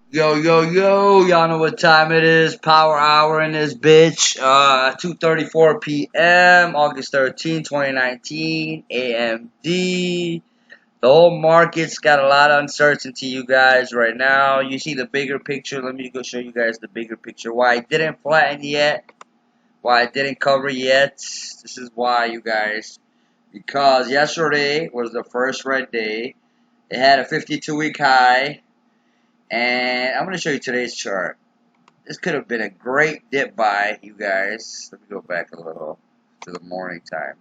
Yo, yo, yo, y'all know what time it is. Power hour in this bitch. 2:34 p.m., August 13th, 2019, AMD. The whole market's got a lot of uncertainty, you guys, right now. You see the bigger picture. Let me go show you guys the bigger picture. Why it didn't flatten yet. Why it didn't cover yet. This is why, you guys. Because yesterday was the first red day. It had a 52-week high. And I'm going to show you today's chart. This could have been a great dip buy, you guys. Let me go back a little to the morning time.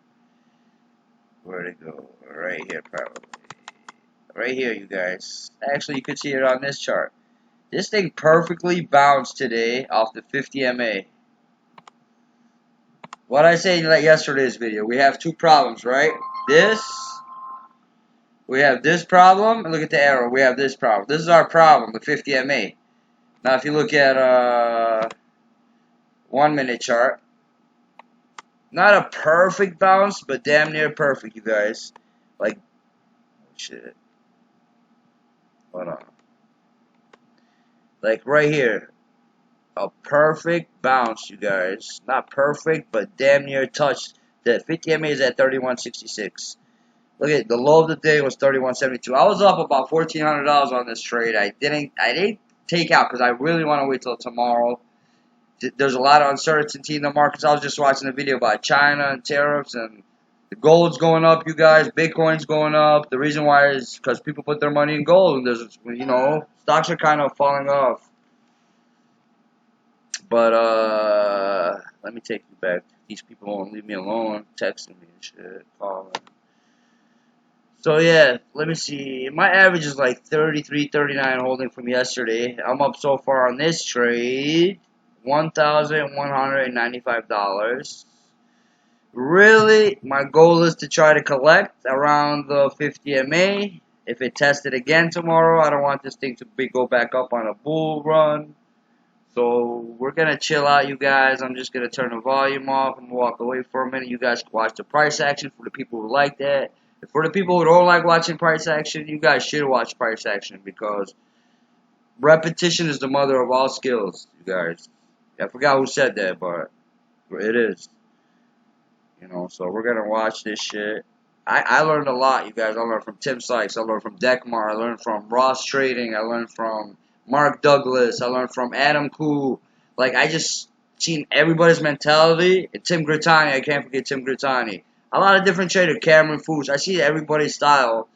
Where'd it go? Right here, probably. Right here, you guys. Actually, you could see it on this chart. This thing perfectly bounced today off the 50 MA. What I said in yesterday's video, we have two problems, right? We have this problem, and look at the arrow. We have this problem. This is our problem, the 50 MA. Now, if you look at 1 minute chart, not a perfect bounce, but damn near perfect, you guys. Like, shit. Hold on. Like right here. A perfect bounce, you guys. Not perfect, but damn near touched. The 50 MA is at 31.66. Look at the low of the day was 31.72. I was up about $1,400 on this trade. I didn't take out because I really want to wait till tomorrow. There's a lot of uncertainty in the markets. I was just watching a video about China and tariffs, and the gold's going up, you guys. Bitcoin's going up. The reason why is because people put their money in gold, and there's, stocks are kind of falling off. But let me take you back. These people won't leave me alone, texting me and shit, calling. So yeah, let me see. My average is like 33, 39 holding from yesterday. I'm up so far on this trade, $1,195. Really, my goal is to try to collect around the 50 MA. If it tested again tomorrow, I don't want this thing to go back up on a bull run. So we're going to chill out, you guys. I'm just going to turn the volume off and walk away for a minute. You guys can watch the price action for the people who like that. For the people who don't like watching price action, you guys should watch price action because repetition is the mother of all skills, you guys. I forgot who said that, but it is. So we're going to watch this shit. I learned a lot, you guys. I learned from Tim Sykes. I learned from Dekmar. I learned from Ross Trading. I learned from Mark Douglas. I learned from Adam Koo. Like, I just seen everybody's mentality. And Tim Grittani. I can't forget Tim Grittani. A lot of different traders. Cameron Foods. I see everybody's style.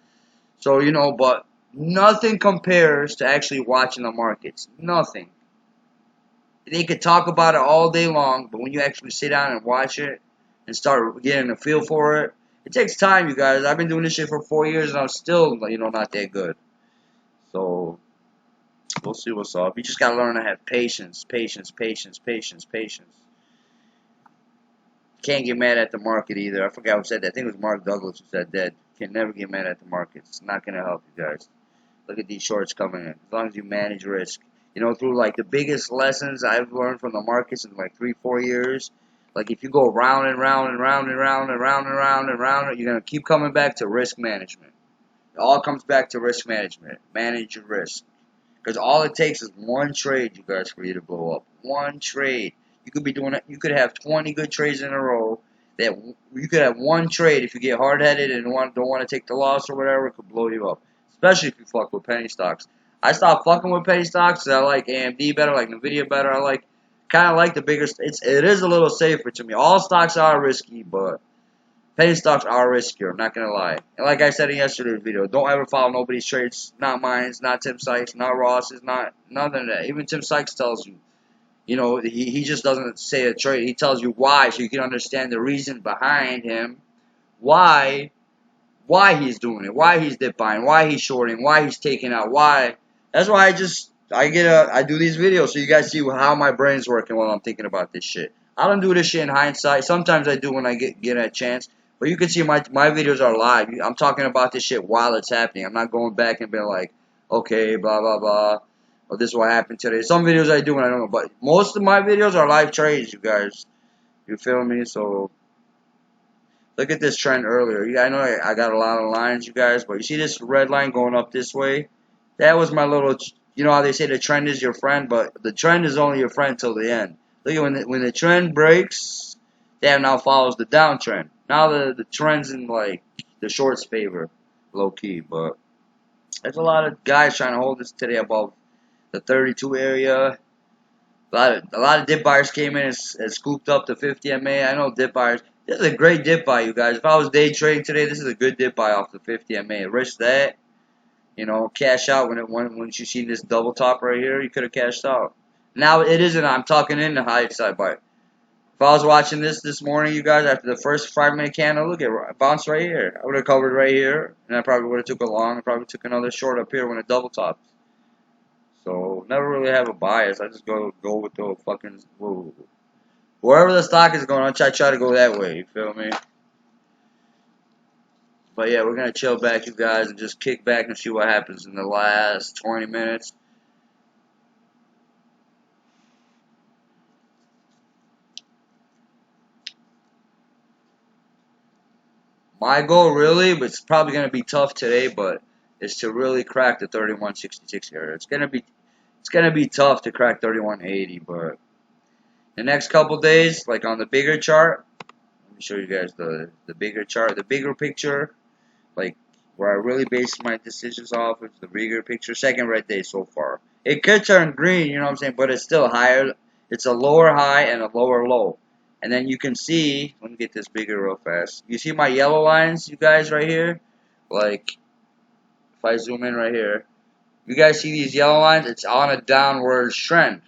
So, but nothing compares to actually watching the markets. Nothing. They could talk about it all day long, but when you actually sit down and watch it and start getting a feel for it, it takes time, you guys. I've been doing this shit for 4 years, and I'm still, not that good. So, we'll see what's up. You just gotta learn to have patience, patience, patience, patience, patience. Can't get mad at the market either. I forgot who said that. I think it was Mark Douglas who said that. Can never get mad at the market. It's not gonna help you guys. Look at these shorts coming in. As long as you manage risk. Through like the biggest lessons I've learned from the markets in like 3-4 years. Like if you go round and round and round and round and round and round and round, you're gonna keep coming back to risk management. It all comes back to risk management. Manage your risk. Because all it takes is one trade, you guys, for you to blow up. One trade. You could be doing it. You could have 20 good trades in a row. That you could have one trade if you get hard-headed and don't want to take the loss or whatever. It could blow you up. Especially if you fuck with penny stocks. I stopped fucking with penny stocks because I like AMD better, I like Nvidia better. I kind of like the bigger. It is a little safer to me. All stocks are risky, but penny stocks are riskier, I'm not going to lie. And like I said in yesterday's video, don't ever follow nobody's trades. Not mine, not Tim Sykes, not Ross's, not none of that. Even Tim Sykes tells you. He just doesn't say a trade. He tells you why, so you can understand the reason behind him. Why he's doing it. Why he's dip buying. Why he's shorting. Why he's taking out. Why. That's why I do these videos so you guys see how my brain's working while I'm thinking about this shit. I don't do this shit in hindsight. Sometimes I do when I get a chance. But you can see my videos are live. I'm talking about this shit while it's happening. I'm not going back and being like, okay, blah, blah, blah. Or this is what happened today. Some videos I do and I don't know. But most of my videos are live trades, you guys. You feel me? So, look at this trend earlier. I know I got a lot of lines, you guys. But you see this red line going up this way? That was my little, you know how they say the trend is your friend, but the trend is only your friend till the end. Look at when the trend breaks, damn, now follows the downtrend. Now the trend's in like the shorts favor, low key. But there's a lot of guys trying to hold this today above the 32 area. A lot of dip buyers came in and scooped up the 50 MA. I know dip buyers. This is a great dip buy, you guys. If I was day trading today, this is a good dip buy off the 50 MA. Risk that. You know, cash out once you see this double top right here, you could have cashed out. Now it isn't. I'm talking in the high side buy. If I was watching this morning, you guys, after the first 5 minute candle, look at it, bounce right here. I would have covered right here, and I probably would have took a long. I probably took another short up here when it double tops. So never really have a bias. I just go with the fucking wherever the stock is going. I try to go that way. You feel me? But yeah, we're gonna chill back, you guys, and just kick back and see what happens in the last 20 minutes. My goal, really, but it's probably gonna be tough today, but is to really crack the 3166 area. It's gonna be tough to crack 3180, but the next couple days, like on the bigger chart, let me show you guys the bigger chart, the bigger picture, like where I really base my decisions off of the bigger picture. Second red day so far. It could turn green, you know what I'm saying, but it's still higher. It's a lower high and a lower low. And then you can see, let me get this bigger real fast. You see my yellow lines, you guys, right here? Like, if I zoom in right here, you guys see these yellow lines? It's on a downward trend.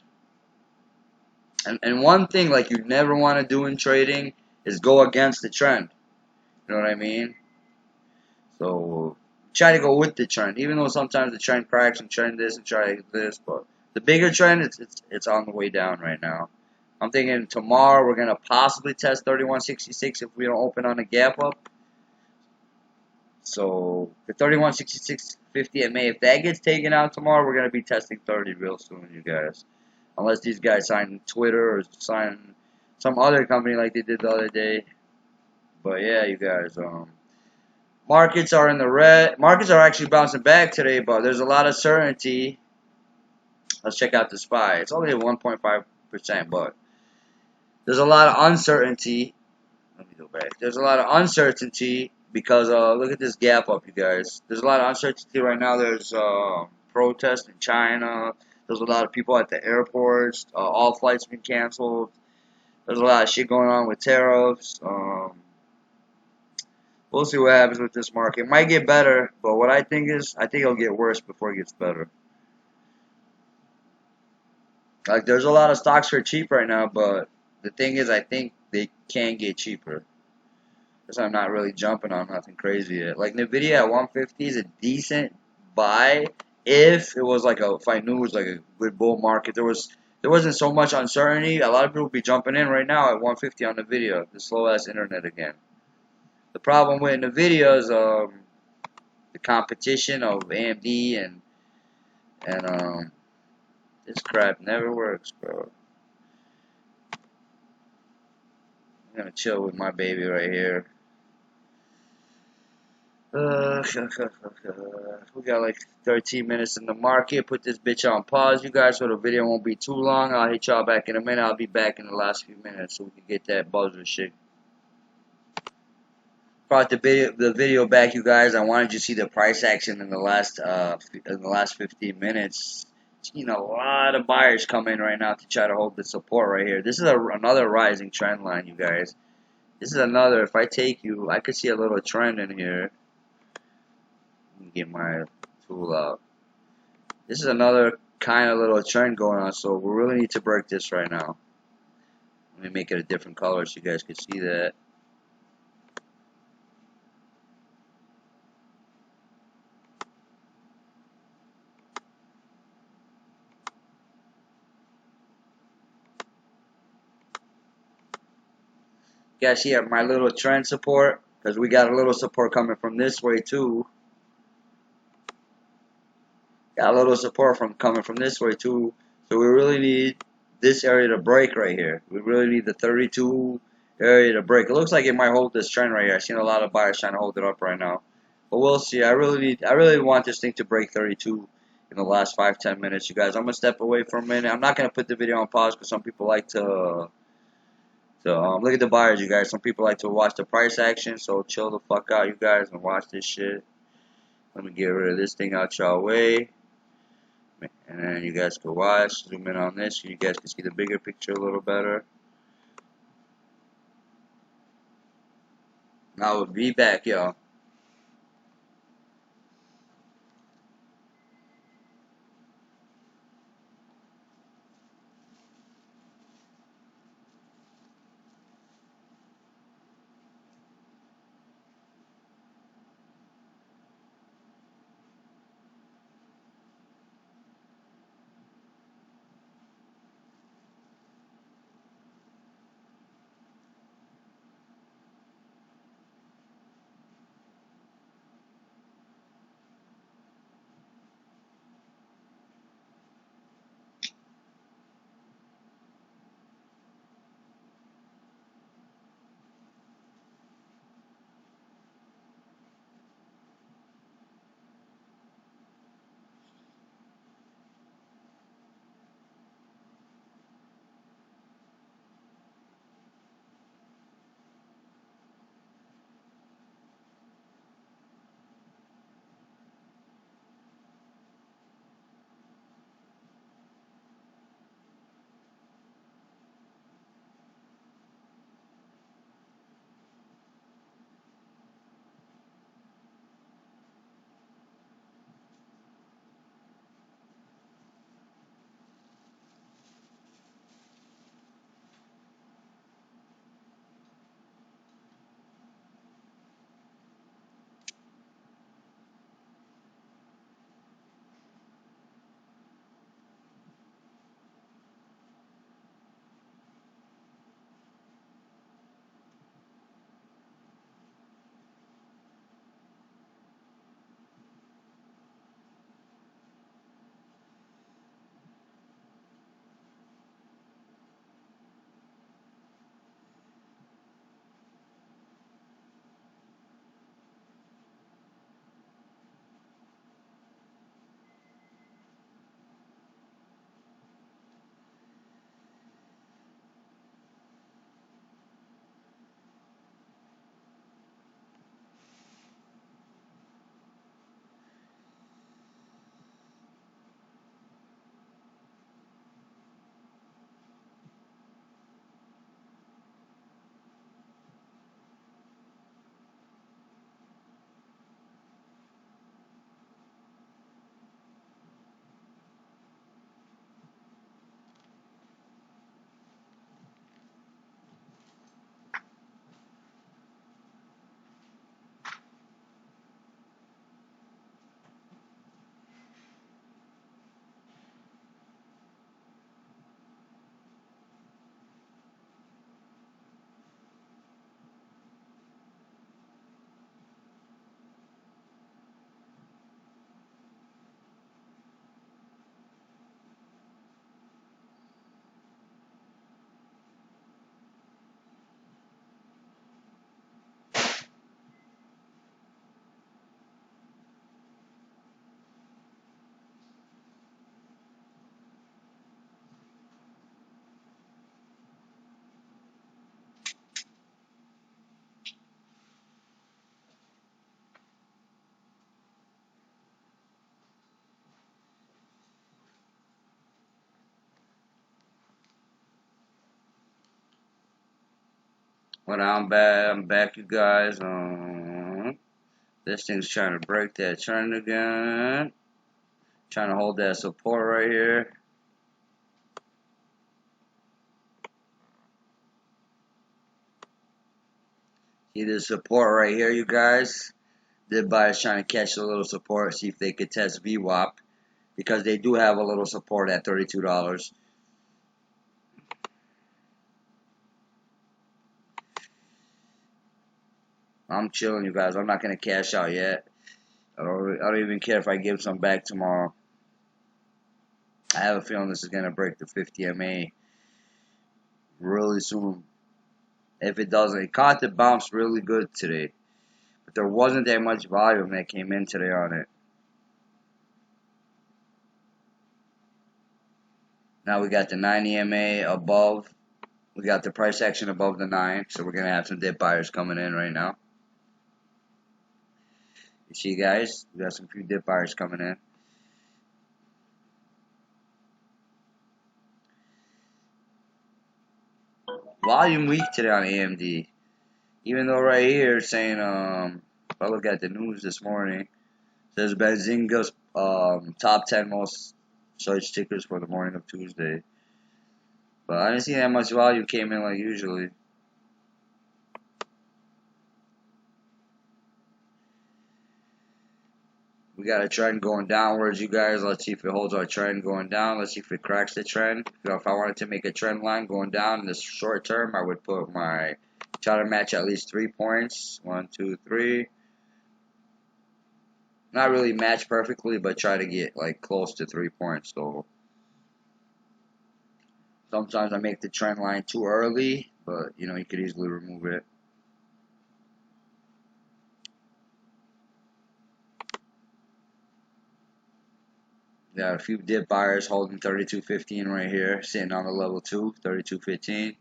And one thing like you never want to do in trading is go against the trend. You know what I mean? So try to go with the trend, even though sometimes the trend cracks and trend this and try this. But the bigger trend, it's on the way down right now. I'm thinking tomorrow we're gonna possibly test 3166 if we don't open on a gap up. So the 3166.50 MA, if that gets taken out tomorrow, we're gonna be testing 30 real soon, you guys. Unless these guys sign Twitter or sign some other company like they did the other day. But yeah, you guys, markets are in the red. Markets are actually bouncing back today, but there's a lot of certainty. Let's check out the SPY. It's only at 1.5%, but there's a lot of uncertainty. Let me go back. There's a lot of uncertainty because look at this gap up, you guys. There's a lot of uncertainty right now. There's protests in China. There's a lot of people at the airports. All flights been canceled. There's a lot of shit going on with tariffs. We'll see what happens with this market. It might get better, but what I think is, I think it'll get worse before it gets better. Like, there's a lot of stocks for cheap right now, but the thing is, I think they can get cheaper. Because I'm not really jumping on nothing crazy yet. Like, Nvidia at 150 is a decent buy if it was like if I knew it was like a good bull market. There wasn't so much uncertainty. A lot of people would be jumping in right now at 150 on Nvidia. The slow ass internet again. The problem with Nvidia is the competition of AMD and this crap never works, bro. I'm gonna chill with my baby right here. We got like 13 minutes in the market. Put this bitch on pause, you guys, so the video won't be too long. I'll hit y'all back in a minute. I'll be back in the last few minutes so we can get that buzzer shit. Brought the video back, you guys. I wanted you to see the price action in the last 15 minutes. You know, a lot of buyers come in right now to try to hold the support right here. This is another rising trend line, you guys. This is another. If I take you, I could see a little trend in here. Let me get my tool out. This is another kind of little trend going on, so we really need to break this right now. Let me make it a different color so you guys can see that. You guys see my little trend support? Because we got a little support coming from this way too. Got a little support coming from this way too. So we really need this area to break right here. We really need the 32 area to break. It looks like it might hold this trend right here. I've seen a lot of buyers trying to hold it up right now. But we'll see. I really want this thing to break 32. in the last 5-10 minutes, you guys. I'm gonna step away for a minute. I'm not gonna put the video on pause because some people like to look at the buyers, you guys. Some people like to watch the price action, so chill the fuck out, you guys, and watch this shit. Let me get rid of this thing out y'all way, and then you guys can watch. Zoom in on this so you guys can see the bigger picture a little better. I will be back, y'all. When I'm back, you guys. This thing's trying to break that trend again. Trying to hold that support right here. See this support right here, you guys? The buyers trying to catch a little support, see if they could test VWAP, because they do have a little support at $32. I'm chilling, you guys. I'm not gonna cash out yet. I don't even care if I give some back tomorrow. I have a feeling this is gonna break the 50 MA really soon. If it doesn't, it caught the bounce really good today, but there wasn't that much volume that came in today on it. Now we got the 9 EMA above. We got the price action above the 9, so we're going to have some dip buyers coming in right now. You see, guys, we got some few dip buyers coming in. Volume weak today on AMD. Even though right here it's saying, if I look at the news this morning, it says Benzinga's top 10 most search tickers for the morning of Tuesday. But I didn't see that much volume came in like usually. We got a trend going downwards, you guys. Let's see if it holds our trend going down. Let's see if it cracks the trend. You know, if I wanted to make a trend line going down in the short term, I would put my try to match at least 3 points. 1, 2, 3. Not really match perfectly, but try to get like close to 3 points. So sometimes I make the trend line too early, but you know, you could easily remove it. Got a few dip buyers holding 32.15 right here, sitting on the level 2, 32.15.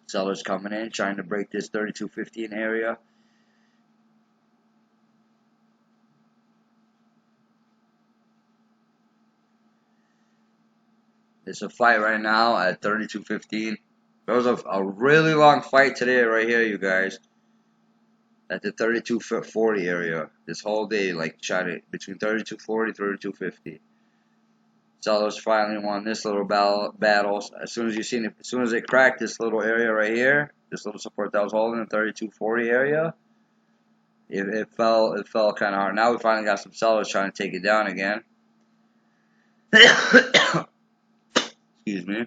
Sellers coming in, trying to break this 32.15 area. It's a fight right now at 32.15. There was a really long fight today right here, you guys. At the 32.40 area. This whole day, like, shot it between 32.40 and 32.50. Sellers finally won this little battle. As soon as you seen it, as soon as it cracked this little area right here, this little support that was holding the 32.40 area, it fell kind of hard. Now we finally got some sellers trying to take it down again. Excuse me.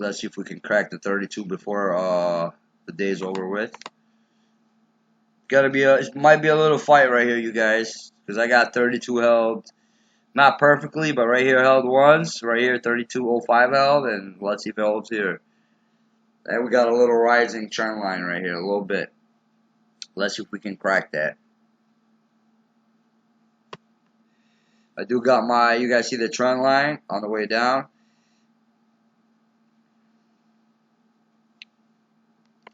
Let's see if we can crack the 32 before the day's over with. It might be a little fight right here, you guys, because I got 32 held, not perfectly, but right here held once, right here 32.05 held, and let's see if it holds here. And we got a little rising trend line right here, a little bit. Let's see if we can crack that. I do got my, you guys see the trend line on the way down.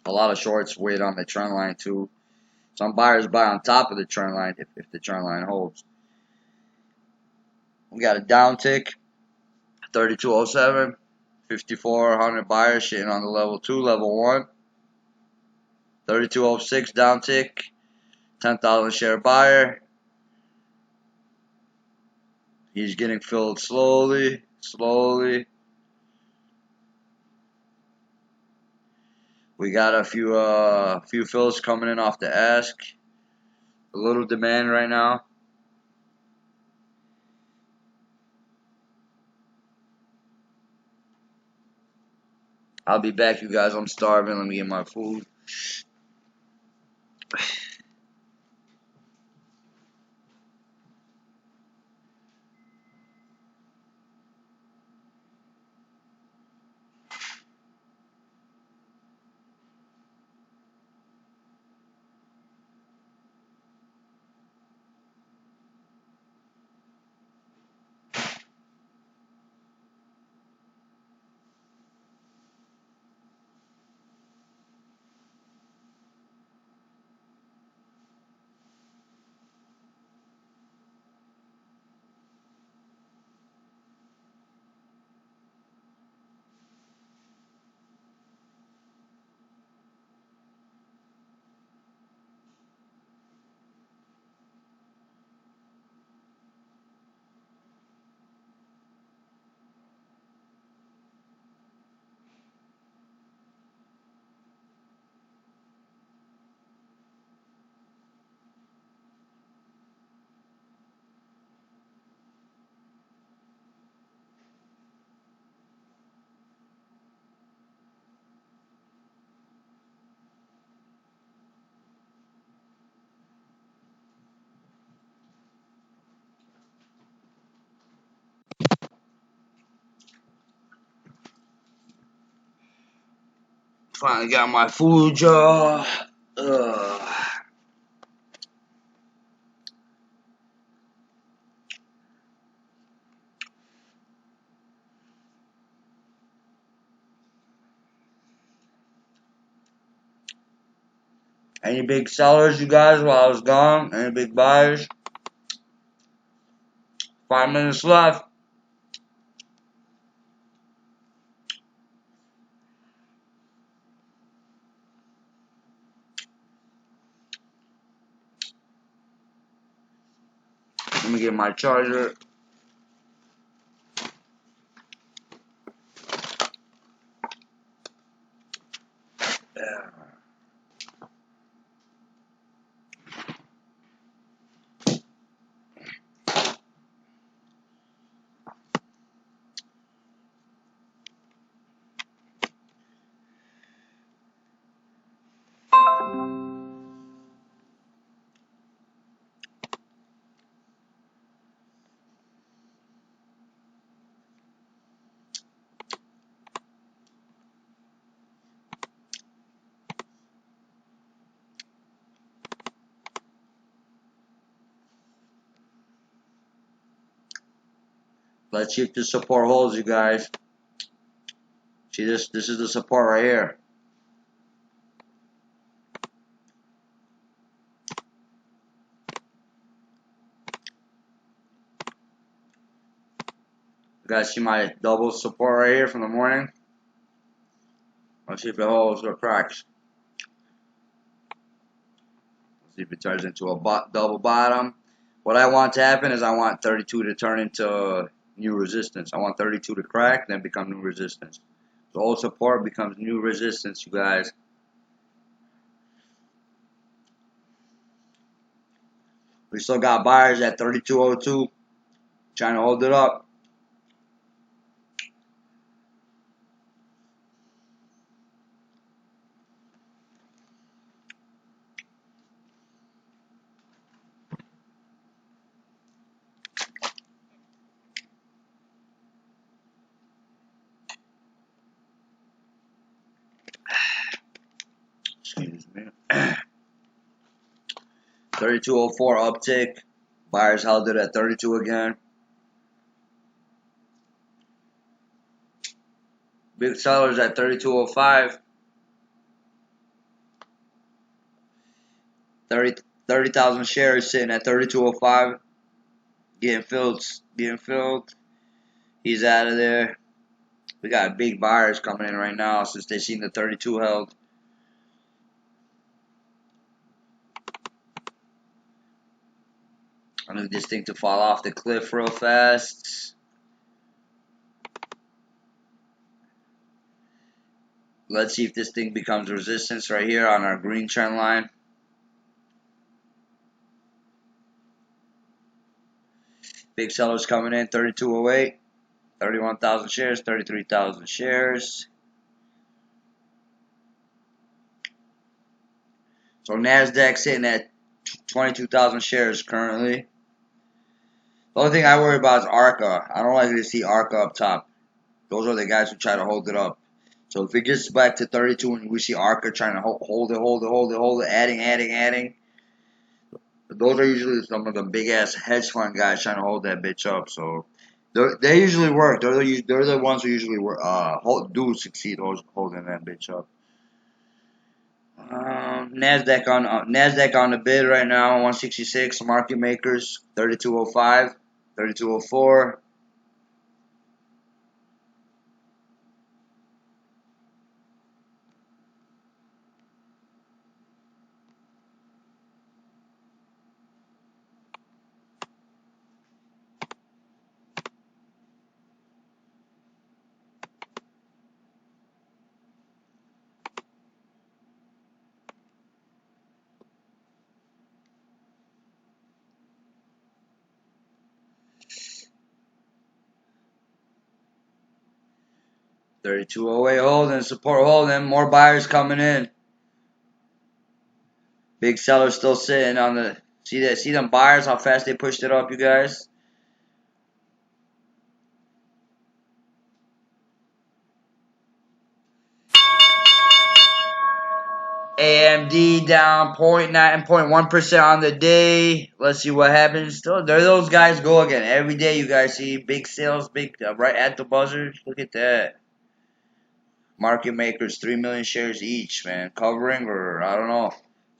A lot of shorts wait on the trend line too. Some buyers buy on top of the trend line if the trend line holds. We got a down tick, 32.07, 5,400 buyers shitting on the level 2, level 1. 32.06 down tick, 10,000 share buyer. He's getting filled slowly, slowly. We got a few fills coming in off the ask. A little demand right now. I'll be back, you guys. I'm starving. Let me get my food. Finally got my food jar. Any big sellers, you guys, while I was gone? Any big buyers? 5 minutes left. Let me get my charger. Yeah. Let's see if the support holds, you guys. See this? This is the support right here. You guys see my double support right here from the morning? Let's see if it holds or cracks. Let's see if it turns into a double bottom. What I want to happen is I want 32 to turn into new resistance. I want 32 to crack, then become new resistance. The old support becomes new resistance, you guys. We still got buyers at 32.02 trying to hold it up. Excuse me. 32.04 uptick. Buyers held it at 32 again. Big sellers at 32.05. 30,000 shares sitting at 32.05. Getting filled. Getting filled. He's out of there. We got big buyers coming in right now since they seen the 32 held. I need this thing to fall off the cliff real fast. Let's see if this thing becomes resistance right here on our green trend line. Big sellers coming in, 32.08. 31,000 shares, 33,000 shares. So NASDAQ sitting at 22,000 shares currently. The only thing I worry about is ARCA. I don't like to see ARCA up top. Those are the guys who try to hold it up. So if it gets back to 32 and we see ARCA trying to hold it, adding, those are usually some of the big ass hedge fund guys trying to hold that bitch up. So they usually work. They're the ones who usually work, do succeed holding that bitch up. Nasdaq on the bid right now, 166. Market makers 32.05, 32.04. $32.08 holding, support holding, more buyers coming in. Big sellers still sitting on the, see them buyers, how fast they pushed it up, you guys? AMD down 0.9, 0.1% on the day. Let's see what happens. Still, there those guys go again. Every day you guys see big sales, big right at the buzzer. Look at that. Market makers, 3 million shares each, man. Covering or I don't know.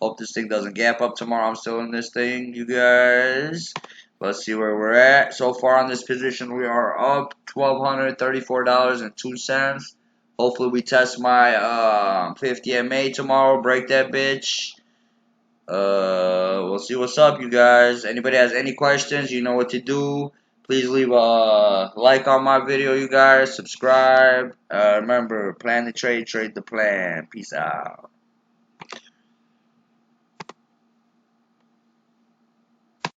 Hope this thing doesn't gap up tomorrow. I'm still in this thing, you guys. Let's see where we're at. So far on this position, we are up $1,234.02. Hopefully we test my 50 MA tomorrow. Break that bitch. We'll see what's up, you guys. Anybody has any questions, you know what to do. Please leave a like on my video, you guys. Subscribe. Remember, plan the trade, trade the plan. Peace out.